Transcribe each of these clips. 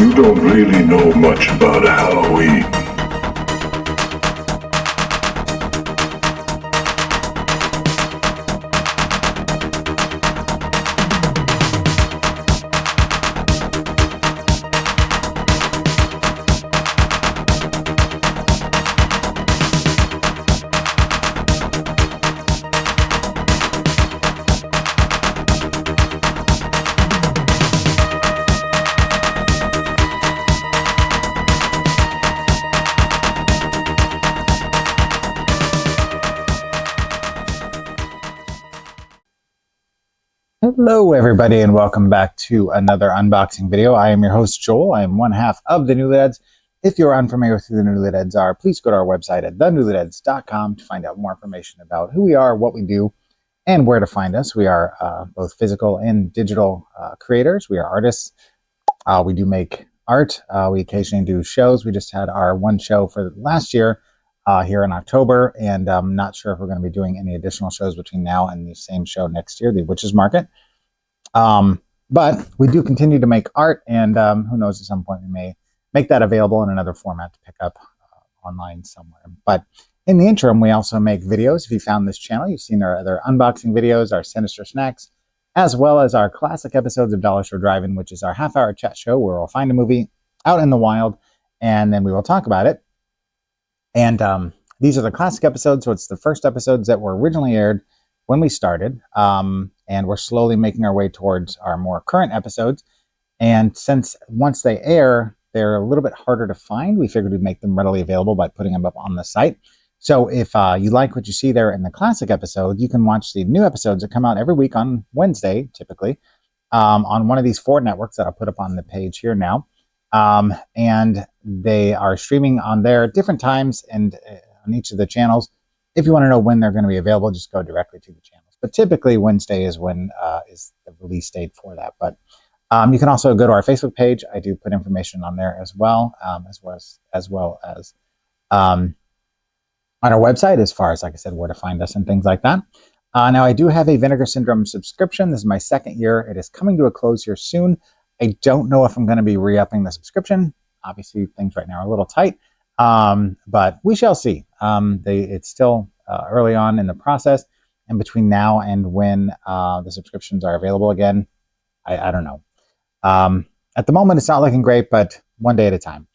You don't really know much about Halloween. Hello everybody and welcome back to another unboxing video. I am your host Joel. I am one half of the Newlydeads. If you're unfamiliar with who the Newlydeads are, please go to our website at thenewlydeads.com to find out more information about who we are, what we do, and where to find us. We are both physical and digital creators. We are artists. We do make art. We occasionally do shows. We just had our one show for last year here in October, and I'm not sure if we're going to be doing any additional shows between now and the same show next year, the Witches Market. But we do continue to make art, and who knows, at some point we may make that available in another format to pick up online somewhere. But in the interim, we also make videos. If you found this channel, you've seen our other unboxing videos, our Sinister Snacks, as well as our classic episodes of Dollar Store Drive-In, which is our half-hour chat show where we'll find a movie out in the wild, and then we will talk about it. And these are the classic episodes, so it's the first episodes that were originally aired when we started, and we're slowly making our way towards our more current episodes. And since once they air, they're a little bit harder to find, we figured we'd make them readily available by putting them up on the site. So if you like what you see there in the classic episode, you can watch the new episodes that come out every week on Wednesday, typically, on one of these 4 networks that I'll put up on the page here now. And they are streaming on there at different times and on each of the channels. If you want to know when they're going to be available, just go directly to the channels. But typically Wednesday is when is the release date for that. But you can also go to our Facebook page. I do put information on there as well as on our website, as far as, like I said, where to find us and things like that. Now, I do have a Vinegar Syndrome subscription. This is my 2nd year. It is coming to a close here soon. I don't know if I'm going to be re-upping the subscription. Obviously, things right now are a little tight, but we shall see. It's still early on in the process, and between now and when the subscriptions are available again, I don't know. At the moment, it's not looking great, but one day at a time.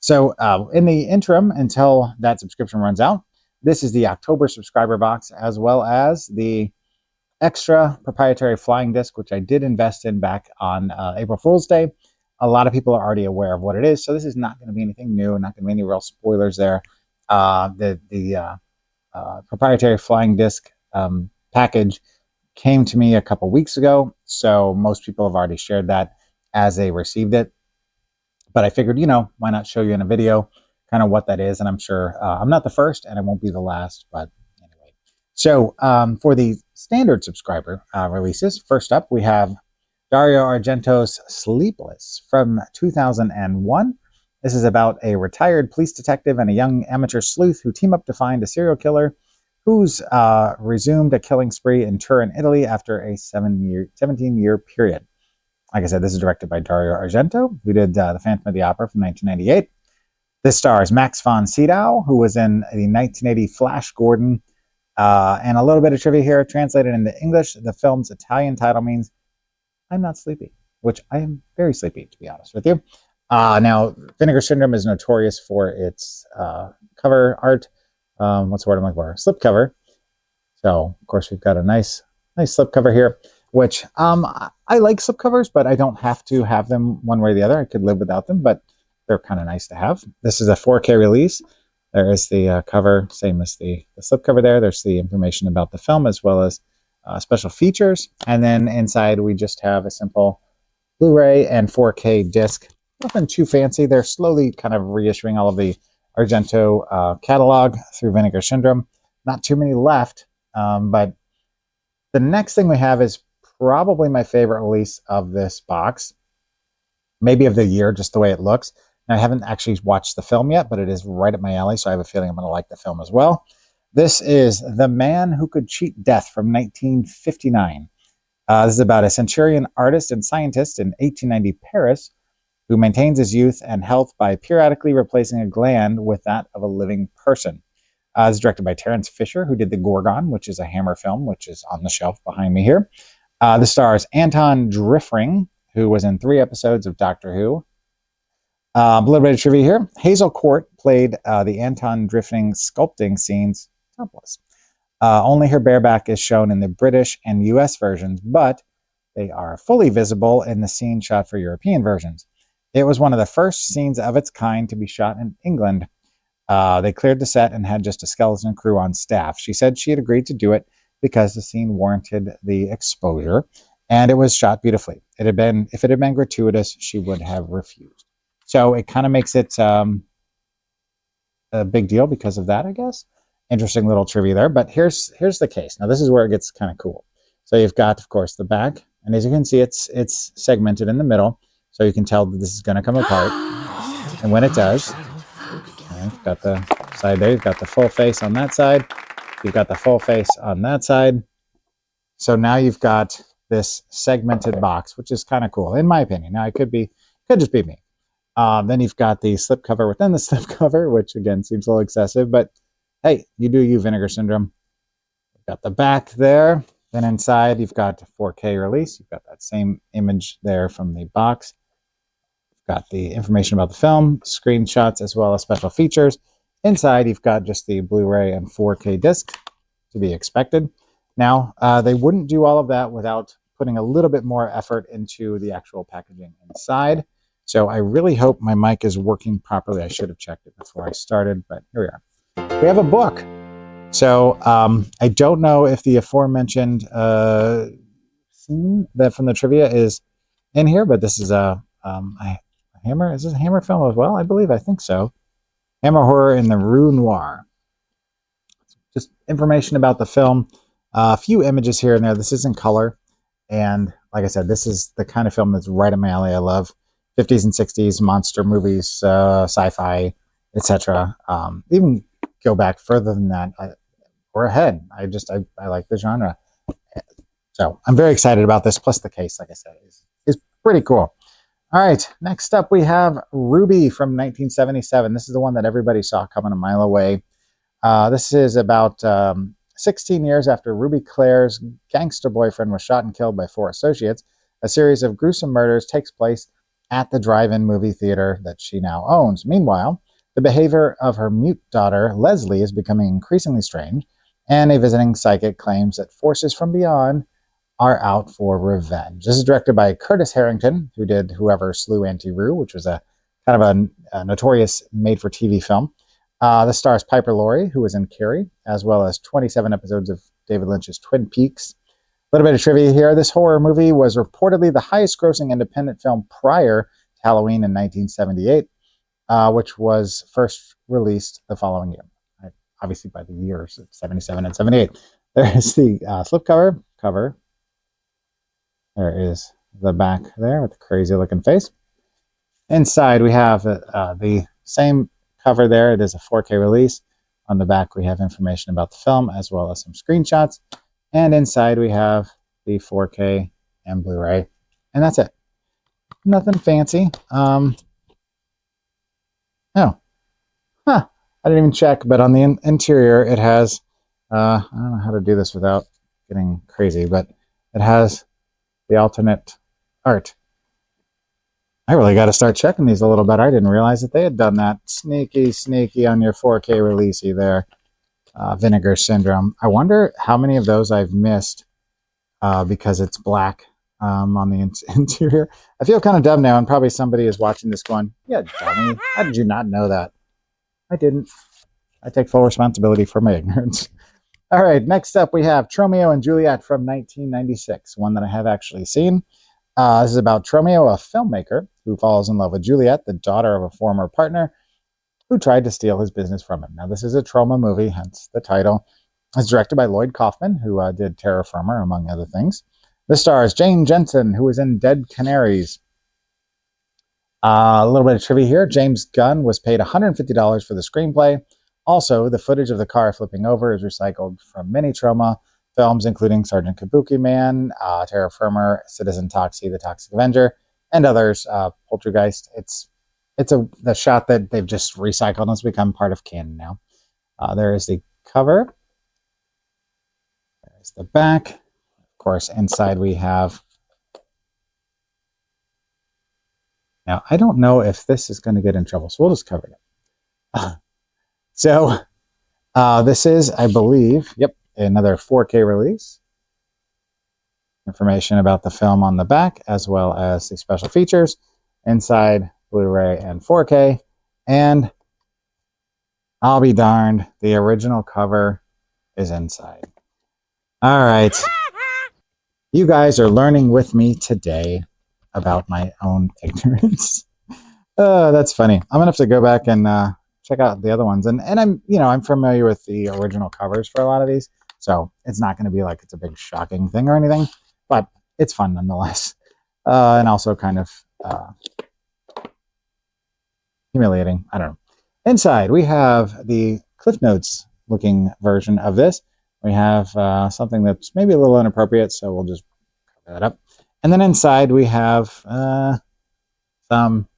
So in the interim, until that subscription runs out, this is the October subscriber box, as well as the extra proprietary flying disc, which I did invest in back on April Fool's Day. A lot of people are already aware of what it is, so this is not going to be anything new, not going to be any real spoilers there. The proprietary flying disc package came to me a couple weeks ago, so most people have already shared that as they received it. But I figured, why not show you in a video kind of what that is, and I'm sure I'm not the first, and I won't be the last, but anyway. So for the standard subscriber releases, first up we have Dario Argento's Sleepless from 2001. This is about a retired police detective and a young amateur sleuth who team up to find a serial killer who's resumed a killing spree in Turin, Italy after a 17-year period. Like I said, this is directed by Dario Argento, who did The Phantom of the Opera from 1998. This stars Max von Sydow, who was in the 1980 Flash Gordon. And a little bit of trivia here, translated into English, the film's Italian title means I'm not sleepy, which I am very sleepy, to be honest with you. Now, Vinegar Syndrome is notorious for its cover art. What's the word I'm looking for? Slipcover. So, of course, we've got a nice slipcover here, which I like slipcovers, but I don't have to have them one way or the other. I could live without them, but they're kind of nice to have. This is a 4K release. There is the cover, same as the slipcover there. There's the information about the film as well as special features. And then inside we just have a simple Blu-ray and 4K disc. Nothing too fancy. They're slowly kind of reissuing all of the Argento catalog through Vinegar Syndrome. Not too many left, but the next thing we have is probably my favorite release of this box, maybe of the year, just the way it looks. Now, I haven't actually watched the film yet, but it is right up my alley, so I have a feeling I'm going to like the film as well. This is The Man Who Could Cheat Death from 1959. This is about a Centurion artist and scientist in 1890 Paris who maintains his youth and health by periodically replacing a gland with that of a living person. It's directed by Terrence Fisher, who did The Gorgon, which is a Hammer film, which is on the shelf behind me here. The stars Anton Driffring, who was in 3 episodes of Doctor Who. A little bit of trivia here. Hazel Court played the Anton Driffring sculpting scenes topless. Only her bareback is shown in the British and US versions, but they are fully visible in the scene shot for European versions. It was one of the first scenes of its kind to be shot in England. They cleared the set and had just a skeleton crew on staff. She said she had agreed to do it because the scene warranted the exposure, and it was shot beautifully. If it had been gratuitous, she would have refused. So it kind of makes it a big deal because of that, I guess. Interesting little trivia there. But here's the case. Now, this is where it gets kind of cool. So you've got, of course, the back, and as you can see, it's segmented in the middle, so you can tell that this is going to come apart. And when it does, you've got the side there. You've got the full face on that side. You've got the full face on that side. So now you've got this segmented box, which is kind of cool, in my opinion. Now, it could just be me. Then you've got the slipcover within the slipcover, which again seems a little excessive, but hey, you do you, Vinegar Syndrome. You've got the back there. Then inside, you've got 4K release. You've got that same image there from the box. You've got the information about the film, screenshots, as well as special features. Inside, you've got just the Blu-ray and 4K disc, to be expected. Now, they wouldn't do all of that without putting a little bit more effort into the actual packaging inside. So I really hope my mic is working properly. I should have checked it before I started, but here we are. We have a book. So I don't know if the aforementioned scene that from the trivia is in here, but this is a Hammer. Is this a Hammer film as well? I think so. Hammer Horror in the Rue Noire. Just information about the film. A few images here and there. This is in color. And like I said, this is the kind of film that's right up my alley. I love 50s and 60s monster movies, sci-fi, etc. Even go back further than that or ahead. I like the genre. So I'm very excited about this. Plus the case, like I said, is pretty cool. All right, next up we have Ruby from 1977. This is the one that everybody saw coming a mile away. This is about 16 years after Ruby Claire's gangster boyfriend was shot and killed by 4 associates. A series of gruesome murders takes place at the drive-in movie theater that she now owns. Meanwhile, the behavior of her mute daughter, Leslie, is becoming increasingly strange, and a visiting psychic claims that forces from beyond are out for revenge. This is directed by Curtis Harrington, who did Whoever Slew Auntie Roo, which was a kind of a notorious made-for-TV film. The stars Piper Laurie, who was in Carrie, as well as 27 episodes of David Lynch's Twin Peaks. A little bit of trivia here. This horror movie was reportedly the highest-grossing independent film prior to Halloween in 1978, which was first released the following year. Obviously, by the years, 77 and 78. There is the slipcover. There is the back there with the crazy-looking face. Inside, we have the same cover there. It is a 4K release. On the back, we have information about the film, as well as some screenshots. And inside, we have the 4K and Blu-ray. And that's it. Nothing fancy. I didn't even check, but on the interior, it has, I don't know how to do this without getting crazy, but it has the alternate art. I really got to start checking these a little better. I didn't realize that they had done that. Sneaky on your 4K releasey there. Vinegar Syndrome. I wonder how many of those I've missed because it's black on the interior. I feel kind of dumb now, and probably somebody is watching this going, yeah, dummy, how did you not know that? I didn't. I take full responsibility for my ignorance. All right, next up we have Tromeo and Juliet from 1996, one that I have actually seen. This is about Tromeo, a filmmaker who falls in love with Juliet, the daughter of a former partner who tried to steal his business from him. Now, this is a trauma movie, hence the title. It's directed by Lloyd Kaufman, who did Terror Firmer, among other things. The stars Jane Jensen, who was in Dead Canaries. A little bit of trivia here. James Gunn was paid $150 for the screenplay. Also, the footage of the car flipping over is recycled from many trauma films, including Sergeant Kabuki Man, Terror Firmer, Citizen Toxie, The Toxic Avenger, and others. Poltergeist. It's the shot that they've just recycled and it's become part of canon now. There is the cover. There's the back. Of course, inside we have. Now, I don't know if this is going to get in trouble, so we'll just cover it. This is, I believe, another 4K release. Information about the film on the back, as well as the special features inside Blu-ray and 4K. And I'll be darned, the original cover is inside. All right. You guys are learning with me today about my own ignorance. That's funny. I'm gonna have to go back and check out the other ones. And I'm familiar with the original covers for a lot of these, so it's not going to be like it's a big shocking thing or anything, but it's fun nonetheless, and also kind of humiliating. I don't know. Inside we have the Cliff Notes looking version of this. We have something that's maybe a little inappropriate, so we'll just cover that up. And then inside we have some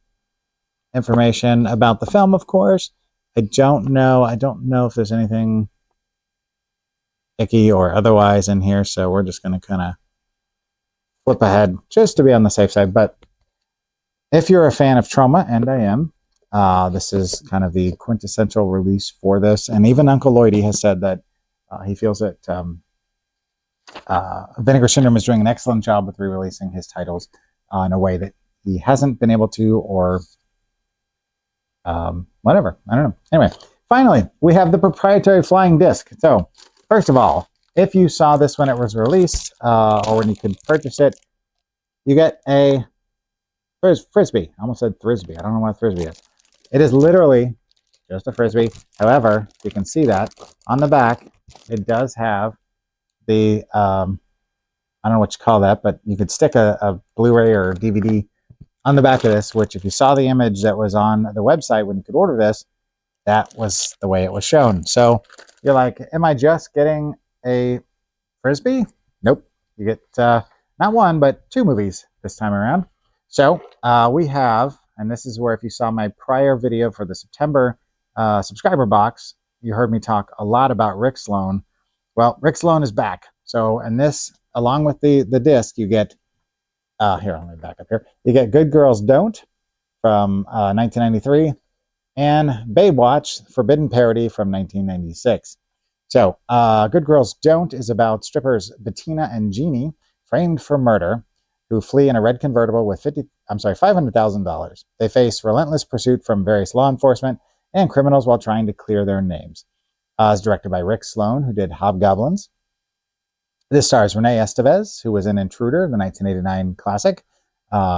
information about the film, of course. I don't know if there's anything icky or otherwise in here, so we're just going to kind of flip ahead just to be on the safe side. But if you're a fan of Trauma, and I am, this is kind of the quintessential release for this. And even Uncle Lloydie has said that he feels that Vinegar Syndrome is doing an excellent job with re-releasing his titles in a way that he hasn't been able to, or whatever. I don't know. Anyway, finally, we have the proprietary flying disc. So, first of all, if you saw this when it was released, or when you could purchase it, you get a frisbee. I almost said frisbee. I don't know what frisbee is. It is literally just a frisbee. However, you can see that on the back, it does have the, I don't know what you call that, but you could stick a Blu-ray or DVD on the back of this, which if you saw the image that was on the website when you could order this, that was the way it was shown. So you're like, am I just getting a frisbee? Nope. You get not one, but two movies this time around. So we have, and this is where if you saw my prior video for the September subscriber box, you heard me talk a lot about Rick Sloan. Well, Rick Sloan is back. So, and this, along with the disc, you get, here, let me back up here. You get Good Girls Don't from 1993 and Baywatch, Forbidden Parody from 1996. So, Good Girls Don't is about strippers Bettina and Jeannie, framed for murder, who flee in a red convertible with $500,000. They face relentless pursuit from various law enforcement and criminals while trying to clear their names. It's directed by Rick Sloan, who did Hobgoblins. This stars Renee Estevez, who was in Intruder, the 1989 classic.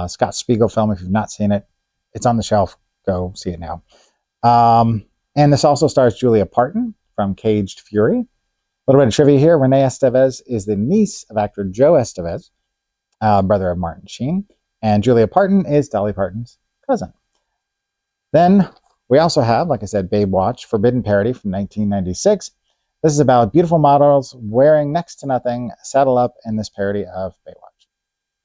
Scott Spiegel film. If you've not seen it, it's on the shelf. Go see it now. And this also stars Julia Parton from Caged Fury. A little bit of trivia here. Renee Estevez is the niece of actor Joe Estevez, brother of Martin Sheen. And Julia Parton is Dolly Parton's cousin. Then we also have, like I said, Baywatch, Forbidden Parody from 1996. This is about beautiful models wearing next to nothing, saddle up in this parody of Baywatch.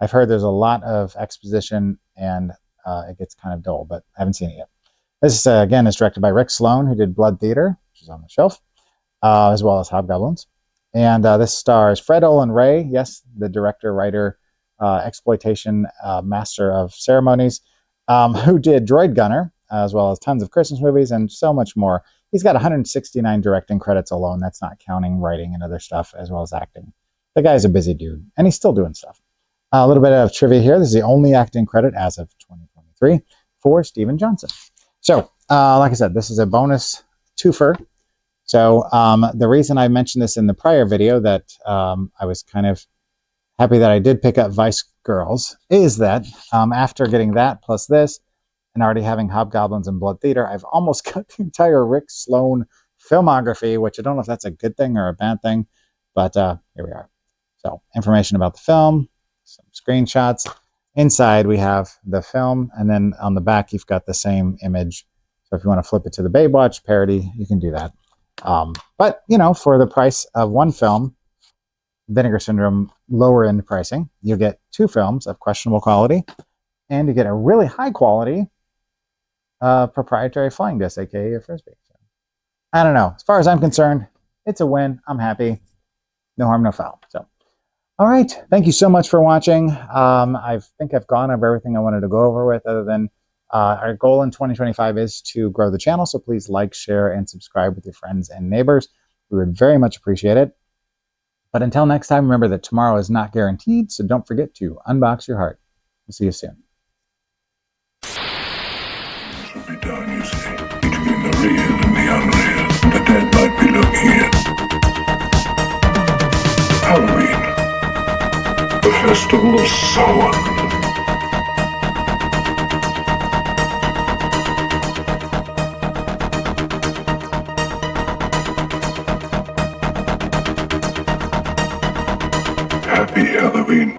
I've heard there's a lot of exposition and it gets kind of dull, but I haven't seen it yet. This, again, is directed by Rick Sloan, who did Blood Theater, which is on the shelf, as well as Hobgoblins. And this stars Fred Olen Ray, yes, the director, writer, exploitation master of ceremonies, who did Droid Gunner, as well as tons of Christmas movies and so much more. He's got 169 directing credits alone. That's not counting writing and other stuff, as well as acting. The guy's a busy dude, and he's still doing stuff. A little bit of trivia here. This is the only acting credit as of 2023 for Steven Johnson. So, like I said, this is a bonus twofer. So, the reason I mentioned this in the prior video, that I was kind of happy that I did pick up Vice Girls, is that after getting that plus this, and already having Hobgoblins and Blood Theater, I've almost got the entire Rick Sloan filmography, which I don't know if that's a good thing or a bad thing, but here we are. So, information about the film, some screenshots. Inside, we have the film, and then on the back, you've got the same image. So if you want to flip it to the Baywatch parody, you can do that. But, you know, for the price of one film, Vinegar Syndrome lower end pricing, you get two films of questionable quality, and to get a really high quality proprietary flying disc, aka a frisbee. So, I don't know. As far as I'm concerned, it's a win. I'm happy. No harm, no foul. So, all right. Thank you so much for watching. I think I've gone over everything I wanted to go over with, other than our goal in 2025 is to grow the channel. So please like, share, and subscribe with your friends and neighbors. We would very much appreciate it. But until next time, remember that tomorrow is not guaranteed. So don't forget to unbox your heart. We'll see you soon. Should be done, you see, between the real and the unreal. The dead might be looking in. Halloween, the festival of Samhain. Happy Halloween.